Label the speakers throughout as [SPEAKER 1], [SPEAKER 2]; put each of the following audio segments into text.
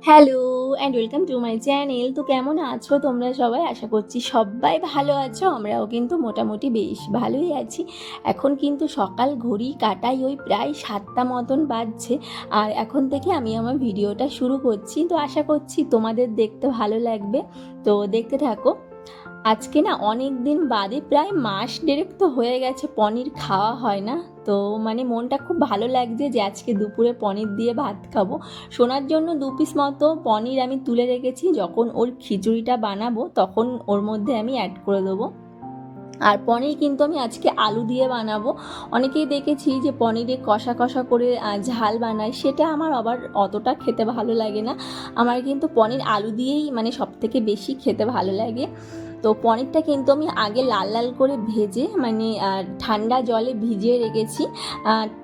[SPEAKER 1] Hello and welcome to my channel. তো কেমন আছো তোমরা সবাই? আশা করছি সবাই ভালো আছো। আমরাও কিন্তু মোটামুটি বেশ ভালোই আছি। এখন কিন্তু সকাল ঘড়ি কাটাই ওই প্রায় 7টা মতন বাজছে, আর এখন থেকে আমি আমার ভিডিওটা শুরু করছি। তো আশা করছি তোমাদের দেখতে ভালো লাগবে, তো দেখতে থাকো। আজকে না অনেক দিন বাদে, প্রায় মাস দেড়েক তো হয়ে গেছে পনির খাওয়া হয় না। তো মনটা খুব ভালো লাগছে যে আজকে দুপুরে পনির দিয়ে ভাত খাবো। সোনার জন্য 2 পিস মতো পনির আমি তুলে রেখেছি, যখন ওর খিচুড়িটা বানাবো তখন ওর মধ্যে আমি অ্যাড করে দেবো। আর পনির কিন্তু আমি আজকে আলু দিয়ে বানাবো। অনেকেই দেখেছি যে পনিরে কষা কষা করে ঝাল বানায়, সেটা আমার আবার অতটা খেতে ভালো লাগে না। আমার কিন্তু পনির আলু দিয়েই সবথেকে বেশি খেতে ভালো লাগে। তো পনিরটা কিন্তু আমি আগে লাল লাল করে ভেজে ঠান্ডা জলে ভিজিয়ে রেখেছি।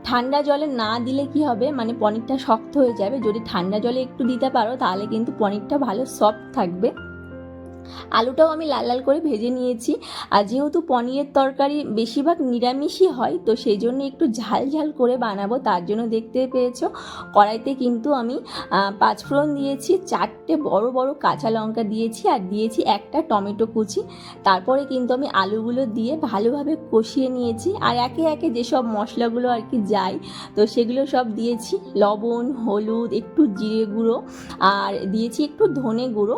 [SPEAKER 1] ঠান্ডা জলে না দিলে কি হবে, পনিরটা শক্ত হয়ে যাবে। যদি ঠান্ডা জলে একটু দিতে পারো তাহলে কিন্তু পনিরটা ভালো সফট থাকবে। আলুটাও আমি লাল লাল করে ভেজে নিয়েছি। আর যেহেতু পনিরের তরকারি বেশিরভাগ নিরামিষই হয়, তো সেই জন্য একটু ঝাল ঝাল করে বানাবো। তার জন্য দেখতে পেয়েছো কড়াইতে কিন্তু আমি 5 ফোড়ন দিয়েছি, 4টে বড় বড় কাঁচা লঙ্কা দিয়েছি, আর দিয়েছি একটা টমেটো কুচি। তারপরে কিন্তু আমি আলুগুলো দিয়ে ভালোভাবে কষিয়ে নিয়েছি। আর একে একে যেসব মশলাগুলো আর কি যায়, তো সেগুলো সব দিয়েছি। লবণ, হলুদ, একটু জিরে গুঁড়ো, আর দিয়েছি একটু ধনে গুঁড়ো।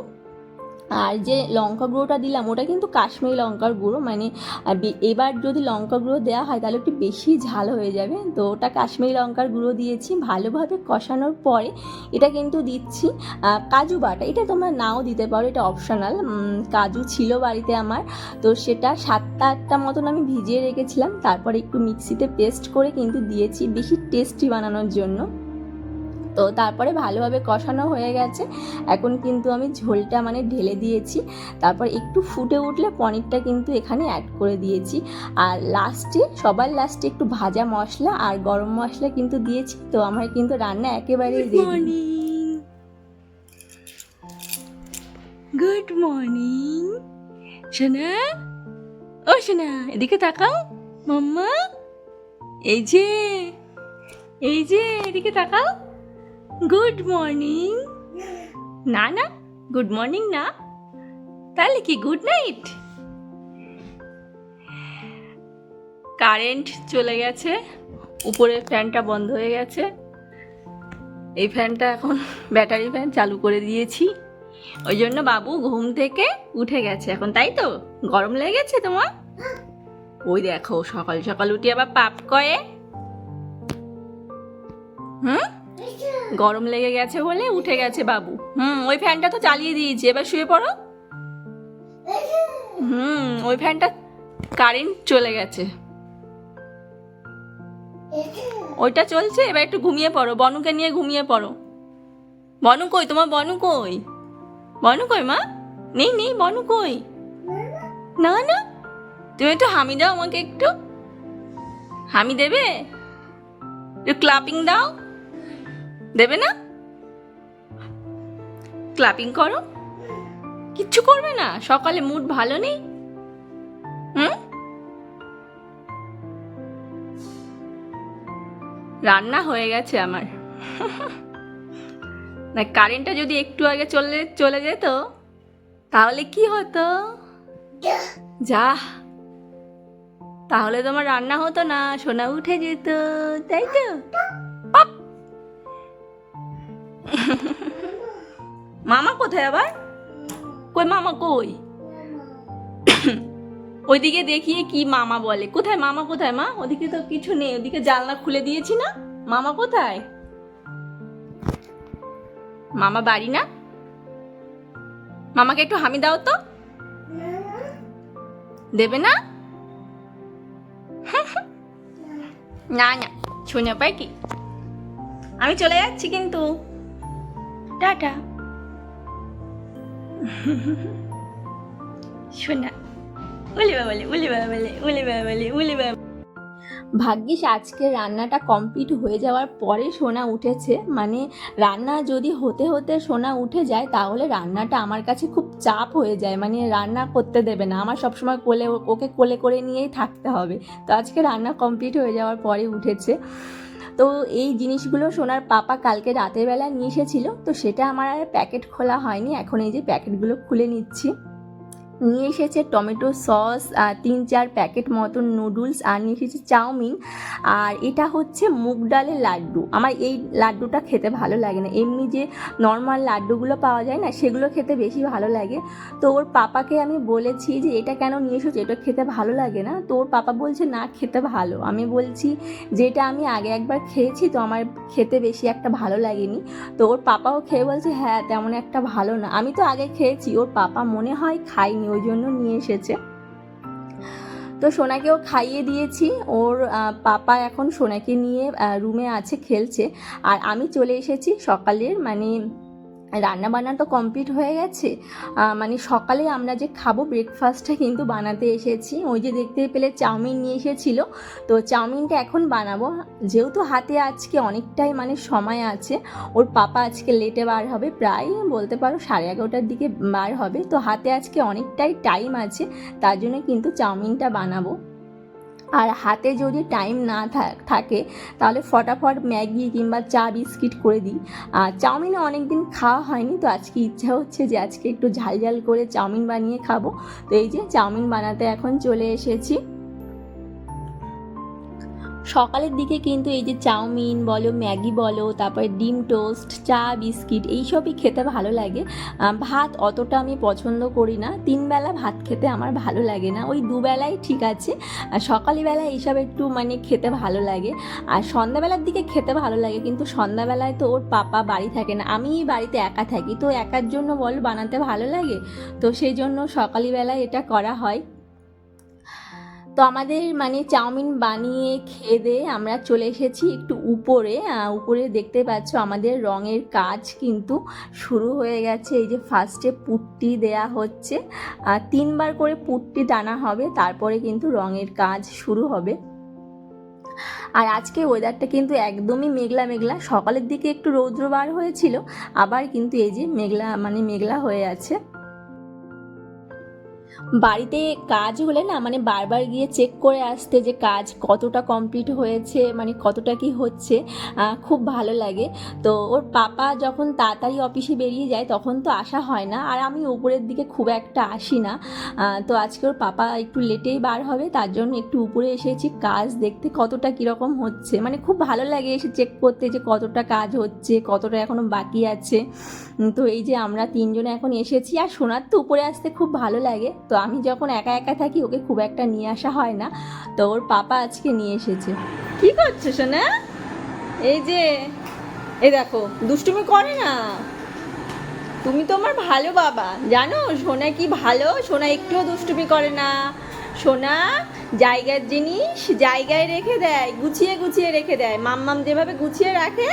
[SPEAKER 1] আর যে লঙ্কা গুঁড়োটা দিলাম ওটা কিন্তু কাশ্মীরি লঙ্কার গুঁড়ো, এবার যদি লঙ্কা গুঁড়ো দেওয়া হয় তাহলে একটু বেশি ঝাল হয়ে যাবে। তো ওটা কাশ্মীরি লঙ্কার গুঁড়ো দিয়েছি। ভালোভাবে কষানোর পরে এটা কিন্তু দিচ্ছি কাজু বাটা। এটা তোমরা নাও দিতে পারো, এটা অপশনাল। কাজু ছিল বাড়িতে আমার, তো সেটা 7টা 8টা মতন আমি ভিজিয়ে রেখেছিলাম। তারপরে একটু মিক্সিতে পেস্ট করে কিন্তু দিয়েছি, বেশি টেস্টি বানানোর জন্য। তো তারপরে ভালোভাবে কষানো হয়ে গেছে। এখন কিন্তু আমি ঝোলটা ঢেলে দিয়েছি। তারপর একটু ফুটে উঠলে পনিরটা কিন্তু এখানে অ্যাড করে দিয়েছি। আর সবার লাস্টে একটু ভাজা মশলা আর গরম মশলা কিন্তু দিয়েছি। তো আমার কিন্তু রান্না একেবারে রেডি। গুড মর্নিং সোনা। ও সোনা, এদিকে তাকাও মাম্মা। এই যে এদিকে তাকাও। Good morning. না না, গুড মর্নিং না, তাহলে কি গুড নাইট? কারেন্ট চলে গেছে, উপরের ফ্যানটা বন্ধ হয়ে গেছে। এই ফ্যানটা এখন ব্যাটারি ফ্যান চালু করে দিয়েছি, ওই জন্য বাবু ঘুম থেকে উঠে গেছে এখন, তাই তো? গরম লেগেছে তোমার? ওই দেখো সকাল সকাল উঠে আবার পাপ করে। গরম লেগে গেছে বলে উঠে গেছে বাবু। ওই ফ্যানটা তো চালিয়ে দিয়েছি, এবার শুয়ে পড়ো। ওই ফ্যানটা কারেন্ট চলে গেছে, ওইটা চলছে। এবার একটু ঘুমিয়ে পড়ো, বনুকে নিয়ে ঘুমিয়ে পড়ো। বনু কই তোমার? বনু কই? বনু কই মা? নেই নেই, বনু কই? না না, তুমি একটু হামি দাও আমাকে, একটু হামি দেবে? একটু ক্লাপিং দাও, দেবে না? ক্লাপিং করো। কিচ্ছু করবে না? সকালে মুড ভালো নেই? রান্না হয়ে গেছে আমার। না, কারেন্টটা যদি একটু আগে চলে যেত তাহলে কি হতো? যা, তাহলে তোমার রান্না হতো না, সোনা উঠে যেত, তাই তো? মামা কোথায় আবার? কই মামা কই? ওইদিকে দেখিয়ে কি মামা বলে? কোথায় মামা? কোথায় মা? ওদিকে তো কিছু নেই, ওদিকে জানলা খুলে দিয়েছি না। মামা কোথায়? মামা বাড়ি না? মামাকে একটু হামি দাও তো। দেবে না? না না, শুনে পাই কি? আমি চলে যাচ্ছি কিন্তু, টাটা। শোনা, উলি বাবালে, উলি বাবালে, উলি বাবালে, উলি বাবা। ভাগ্যিস আজকে রান্নাটা কমপ্লিট হয়ে যাওয়ার পরে সোনা উঠেছে। রান্না যদি হতে হতে সোনা উঠে যায় তাহলে রান্নাটা আমার কাছে খুব চাপ হয়ে যায়, রান্না করতে দেবে না। আমার সবসময় ওকে কোলে করে নিয়েই থাকতে হবে। তো আজকে রান্না কমপ্লিট হয়ে যাওয়ার পরে উঠেছে। তো এই জিনিসগুলো সোনার পাপা কালকে রাতের বেলা নিয়ে এসেছিলো, তো সেটা আমার আর প্যাকেট খোলা হয়নি। এখন এই যে প্যাকেটগুলো খুলে নিচ্ছি। নিয়ে এসেছে টমেটো সস, 3-4 প্যাকেট মতন নুডলস, আর নিয়ে এসেছে চাউমিন, আর এটা হচ্ছে মুগ ডালের লাড্ডু। আমার এই লাড্ডুটা খেতে ভালো লাগে না, এমনি যে নর্মাল লাড্ডুগুলো পাওয়া যায় না সেগুলো খেতে বেশি ভালো লাগে। তো ওর পাপাকে আমি বলেছি যে এটা কেন নিয়ে এসেছো, এটা খেতে ভালো লাগে না? তো ওর পাপা বলছে না খেতে ভালো। আমি বলছি যেটা আমি আগে একবার খেয়েছি, তো আমার খেতে বেশি একটা ভালো লাগেনি। তো ওর পাপাও খেয়ে বলছে হ্যাঁ তেমন একটা ভালো না। আমি তো আগে খেয়েছি, ওর পাপা মনে হয় খাইনি, ওই জন্য নিয়ে এসেছে। তো সোনাকেও খাইয়ে দিয়েছি। ওর পাপা এখন সোনাকে নিয়ে রুমে আছে, খেলছে। আর আমি চলে এসেছি সকালের, মানে রান্না বান্না তো কমপ্লিট হয়ে গেছে। মানে সকালে আমরা যে খাবো ব্রেকফাস্টটা কিন্তু বানাতে এসেছি। ওই যে দেখতে পেলে চাউমিন নিয়ে এসেছিলো, তো চাউমিনটা এখন বানাবো। যেহেতু হাতে আজকে অনেকটাই মানে সময় আছে, ওর পাপা আজকে লেটে বার হবে, প্রায় বলতে পারো 11:30টার দিকে বার হবে। তো হাতে আজকে অনেকটাই টাইম আছে, তার জন্য কিন্তু চাউমিনটা বানাবো। আর হাতে যদি টাইম না থাকে তাহলে ফটাফট ম্যাগি কিংবা চা বিস্কিট করে দিই। আর চাউমিনে অনেক দিন খাওয়া হয়নি, তো আজকে ইচ্ছা হচ্ছে যে আজকে একটু ঝাল ঝাল করে চাউমিন বানিয়ে খাবো। তো এই যে চাউমিন বানাতে এখন চলে এসেছি। সকালের দিকে কিন্তু এই যে চাউমিন বলো, ম্যাগি বলো, তারপরে ডিম টোস্ট, চা বিস্কিট, এইসবই খেতে ভালো লাগে। ভাত অতটা আমি পছন্দ করি না, 3 বেলা ভাত খেতে আমার ভালো লাগে না, ওই 2 বেলাই ঠিক আছে। সকালবেলা এইসব একটু মানে খেতে ভালো লাগে। আর সন্ধ্যাবেলার দিকে খেতে ভালো লাগে, কিন্তু সন্ধ্যাবেলায় তো ওর পাপা বাড়ি থাকে না, আমি বাড়িতে একা থাকি, তো একার জন্য বল বানাতে ভালো লাগে, তো সেই জন্য সকালবেলায় এটা করা হয়। তো আমাদের মানে চাউমিন বানিয়ে খেয়ে দিয়ে আমরা চলে এসেছি একটু উপরে। উপরে দেখতে পাচ্ছ আমাদের রঙের কাজ কিন্তু শুরু হয়ে গেছে। এই যে ফার্স্টে পুট্টি দেয়া হচ্ছে, 3 বার করে পুট্টি টানা হবে, তারপরে কিন্তু রঙের কাজ শুরু হবে। আর আজকে ওয়েদারটা কিন্তু একদমই মেঘলা মেঘলা, সকালের দিকে একটু রৌদ্র বার হয়েছিল, আবার কিন্তু এই যে মেঘলা মানে মেঘলা হয়ে আছে। বাড়িতে কাজ হলে না মানে বারবার গিয়ে চেক করে আসতে যে কাজ কতটা কমপ্লিট হয়েছে, মানে কতটা কি হচ্ছে, খুব ভালো লাগে। তো ওর পাপা যখন তাড়াতাড়ি অফিসে বেরিয়ে যায় তখন তো আসা হয় না, আর আমি উপরের দিকে খুব একটা আসি না। তো আজকে ওর পাপা একটু লেটেই বার হবে, তার জন্য একটু উপরে এসেছি কাজ দেখতে কতটা কীরকম হচ্ছে। মানে খুব ভালো লাগে এসে চেক করতে যে কতটা কাজ হচ্ছে, কতটা এখনও বাকি আছে। তো এই যে আমরা 3 জনে এখন এসেছি। আর সোনার তো উপরে আসতে খুব ভালো লাগে, তো আমি যখন একা একা থাকি ওকে খুব একটা নিয়ে আসা হয় না, তো ওর পাপা আজকে নিয়ে এসেছে। কি করছো সোনা? এই যে এই দেখো দুষ্টুমি করে না, তুমি তো আমার ভালো বাবা, জানো সোনা কি ভালো, সোনা একটুও দুষ্টুমি করে না। সোনা জায়গার জিনিস জায়গায় রেখে দেয়, গুছিয়ে গুছিয়ে রেখে দেয়, মাম্মাম যেভাবে গুছিয়ে রাখে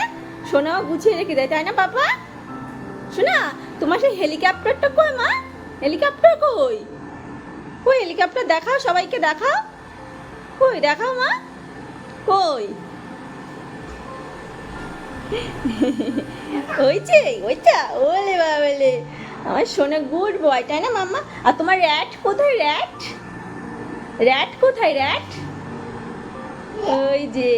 [SPEAKER 1] সোনাও গুছিয়ে রেখে দেয়, তাই না পাপা? শোনা তোমার সেই হেলিকপ্টারটা কই মা? হেলিকপ্টার কই? কই হেলিকপ্টার দেখাও, সবাইকে দেখাও, কই দেখাও মা, কই? ওই যে ওইটা, ওলে বাবালে আমার সোনা গুড বয়, তাই না মাম্মা? আর তোমার র্যাট কোথায়? র্যাট র্যাট কোথায়? র্যাট ওই যে।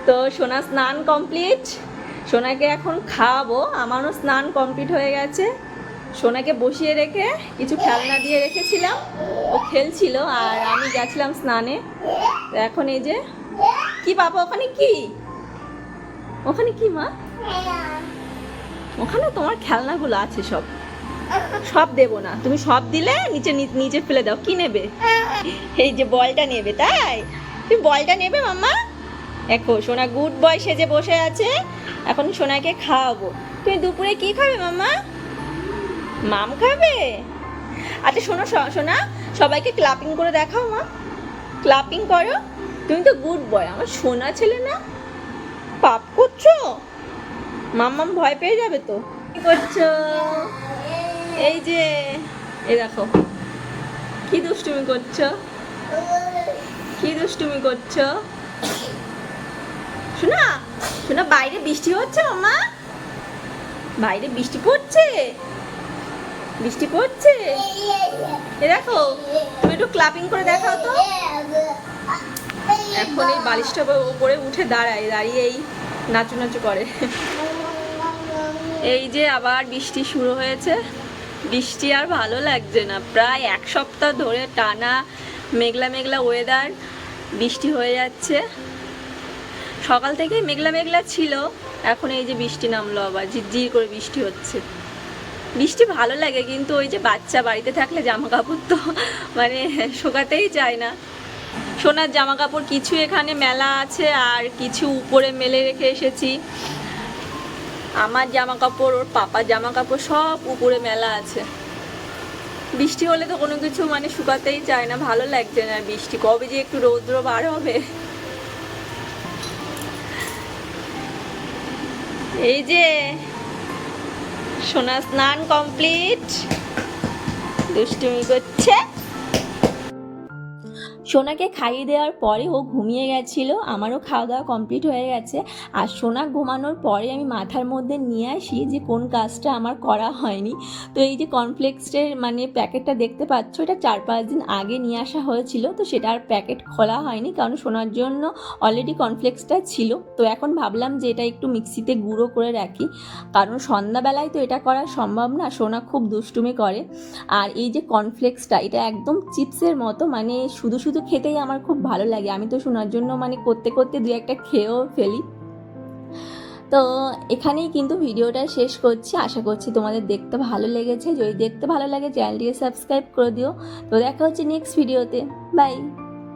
[SPEAKER 1] তো সোনা স্নান কমপ্লিট, সোনাকে এখন খাওয়াবো। আমারও স্নান কমপ্লিট হয়ে গেছে। সোনাকে বসিয়ে রেখে কিছু খেলনা দিয়ে রেখেছিলাম, ও খেলছিল, আর আমি গেছিলাম স্নানে। এখন এই যে কি বাবা, ওখানে কি? ওখানে কি মা? ওখানে তোমার খেলনাগুলো আছে সব, সব দেবো না, তুমি সব দিলে নিচে নিচে ফেলে দাও। কি নেবে? এই যে বলটা নেবে, তাই? তুমি বলটা নেবে মাম্মা? দেখো সোনা গুড বয় সেজে বসে আছে, এখন সোনাকে খাওয়াবো। তুমি দুপুরে কি খাবে মাম্মা? মাম খাবে? আচ্ছা শোনো সোনা, সবাইকে ক্লাপিং করে দেখাও মা, ক্লাপিং করো। তুমি তো গুড বয়, আমার সোনা ছেলে না। পাপ করছো? মাম্মাম ভয় পেয়ে যাবে তো। কি করছো? এই যে এই দেখো কি দুষ্টুমি করছো, কি দুষ্টুমি করছো। শোনা শোনা বাইরে বৃষ্টি হচ্ছে মাম্মা, বাইরে বৃষ্টি পড়ছে, বৃষ্টি পড়ছে। এ দেখো তুমি একটু ক্লাপিং করে দেখাও তো। এখন এই বালিশটা উপরে উঠে দাঁড়িয়ে এই নাচু নাচু করে। এই যে আবার বৃষ্টি শুরু হয়েছে, বৃষ্টি আর ভালো লাগছে না, প্রায় এক সপ্তাহ ধরে টানা মেঘলা মেঘলা ওয়েদার, বৃষ্টি হয়ে যাচ্ছে। সকাল থেকে মেঘলা মেঘলা ছিল, এখন এই যে বৃষ্টি নামলো, আবার ঝিরঝির করে বৃষ্টি হচ্ছে। বৃষ্টি ভালো লাগে, কিন্তু ওই যে বাচ্চা বাড়িতে থাকলে জামা কাপড় তো মানে শোকাতেই চায় না। সোনার জামা কাপড় কিছু এখানে মেলা আছে, আর কিছু উপরে মেলে রেখে এসেছি। আমার জামা কাপড়, ওর পাপার জামা কাপড় সব উপরে মেলা আছে। বৃষ্টি হলে তো কোনো কিছু মানে শুকাতেই চায় না, ভালো লাগছে না। বৃষ্টি কবে যে একটু রৌদ্র বার হবে। এই যে সোনা স্নান কমপ্লিট, দুষ্টুমি করছে। সোনাকে খাইয়ে দেওয়ার পরে ও ঘুমিয়ে গেছিলো, আমারও খাওয়া দাওয়া কমপ্লিট হয়ে গেছে। আর সোনা ঘুমানোর পরে আমি মাথার মধ্যে নিয়ে আসি যে কোন কাজটা আমার করা হয়নি। তো এই যে কর্নফ্লেক্সের মানে প্যাকেটটা দেখতে পাচ্ছ, এটা 4-5 দিন আগে নিয়ে আসা হয়েছিল, তো সেটার প্যাকেট খোলা হয়নি, কারণ সোনার জন্য অলরেডি কর্নফ্লেক্সটা ছিল। তো এখন ভাবলাম যে এটা একটু মিক্সিতে গুঁড়ো করে রাখি, কারণ সন্ধ্যাবেলায় তো এটা করা সম্ভব না, সোনা খুব দুষ্টুমি করে। আর এই যে কর্নফ্লেক্সটা, এটা একদম চিপসের মতো, মানে শুধু শুধু খেতেই আমার খুব ভালো লাগে। আমি তো শোনার জন্য মানে করতে করতে 2-1টা খেয়েও ফেলি। তো এখানেই কিন্তু ভিডিওটা শেষ করছি, আশা করছি তোমাদের দেখতে ভালো লেগেছে। যদি দেখতে ভালো লাগে চ্যানেলটিকে সাবস্ক্রাইব করে দিও। তো দেখা হচ্ছে নেক্সট ভিডিওতে, বাই।